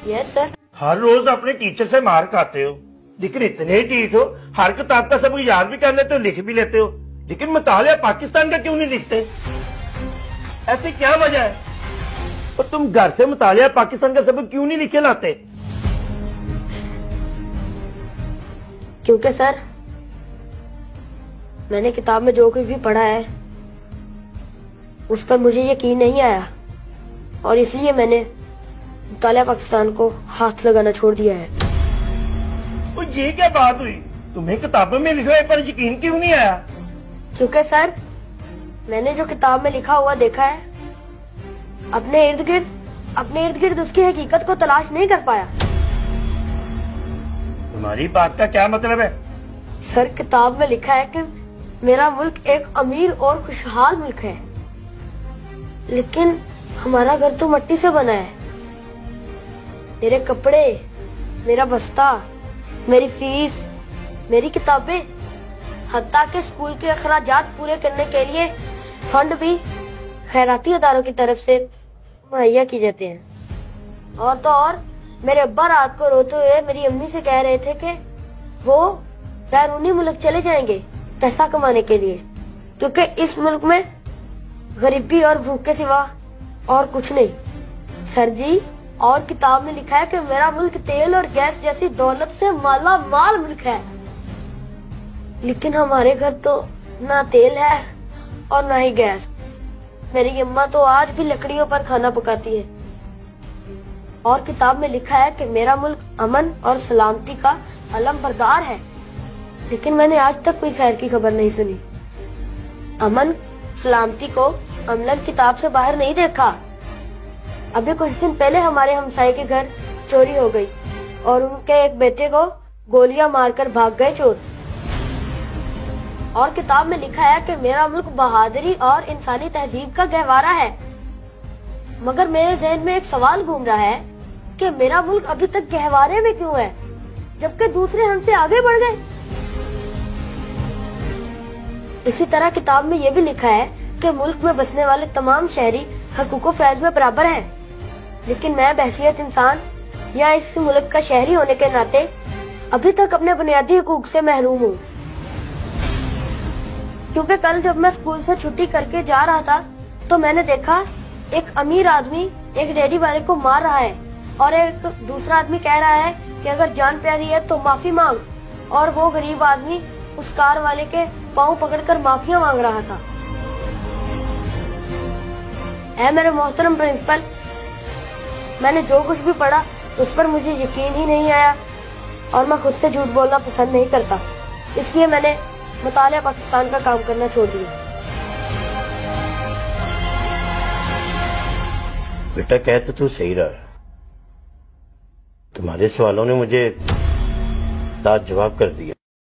Yes sir. हर रोज अपने teacher से मार खाते हो, लेकिन इतने ढीठ हो, हर किताब का सबक याद भी कर लेते हो, लिख भी लेते हो, लेकिन मुतालिया पाकिस्तान का क्यों नहीं लिखते? ऐसी क्या वजह है? और तुम घर से मुतालिया पाकिस्तान का सबक क्यों नहीं लिखे लाते? क्योंकि सर मैंने किताब में जो कुछ भी पढ़ा है उस पर मुझे यकीन नहीं आया, और इसलिए मैंने मुतालिया पाकिस्तान को हाथ लगाना छोड़ दिया है। और ये क्या बात हुई? तुम्हें किताबों में लिखे हुए पर यकीन क्यों नहीं आया? क्योंकि सर मैंने जो किताब में लिखा हुआ देखा है, अपने इर्द गिर्द उसकी हकीकत को तलाश नहीं कर पाया। तुम्हारी बात का क्या मतलब है? सर किताब में लिखा है कि मेरा मुल्क एक अमीर और खुशहाल मुल्क है, लेकिन हमारा घर तो मिट्टी से बना है। मेरे कपड़े, मेरा बस्ता, मेरी फीस, मेरी किताबें, हत्ता के स्कूल के अखराजात पूरे करने के लिए फंड भी खैराती अदारों की तरफ से मुहैया किए जाते हैं। और तो और मेरे अब्बा रात को रोते हुए मेरी अम्मी से कह रहे थे कि वो बैरूनी मुल्क चले जाएंगे पैसा कमाने के लिए, क्योंकि इस मुल्क में गरीबी और भूख के सिवा और कुछ नहीं। सर जी, और किताब में लिखा है कि मेरा मुल्क तेल और गैस जैसी दौलत से माला माल मुल्क है, लेकिन हमारे घर तो ना तेल है और ना ही गैस। मेरी अम्मा तो आज भी लकड़ियों पर खाना पकाती है। और किताब में लिखा है कि मेरा मुल्क अमन और सलामती का अलम बरदार है, लेकिन मैंने आज तक कोई खैर की खबर नहीं सुनी। अमन सलामती को अमलन किताब से बाहर नहीं देखा। अभी कुछ दिन पहले हमारे हमसाये के घर चोरी हो गई और उनके एक बेटे को गोलियां मारकर भाग गए चोर। और किताब में लिखा है कि मेरा मुल्क बहादुरी और इंसानी तहजीब का गहवारा है, मगर मेरे जहन में एक सवाल घूम रहा है कि मेरा मुल्क अभी तक गहवारे में क्यों है, जबकि दूसरे हमसे आगे बढ़ गए। इसी तरह किताब में यह भी लिखा है कि मुल्क में बसने वाले तमाम शहरी हकूक़ फैज़ में बराबर हैं, लेकिन मैं बहसियत इंसान या इस मुल्क का शहरी होने के नाते अभी तक अपने बुनियादी हकूक़ से महरूम हूँ। क्योंकि कल जब मैं स्कूल से छुट्टी करके जा रहा था तो मैंने देखा एक अमीर आदमी एक रेडी वाले को मार रहा है, और एक दूसरा आदमी कह रहा है कि अगर जान प्यारी है तो माफी मांग, और वो गरीब आदमी उस कार वाले के पाँव पकड़कर माफिया मांग रहा था। ऐ मेरे मोहतरम प्रिंसिपल, मैंने जो कुछ भी पढ़ा उस पर मुझे यकीन ही नहीं आया, और मैं खुद से झूठ बोलना पसंद नहीं करता, इसलिए मैंने मुतालिया पाकिस्तान का काम करना छोड़ दिया। बेटा कह तो तू सही रहा है, तुम्हारे सवालों ने मुझे लाजवाब कर दिया।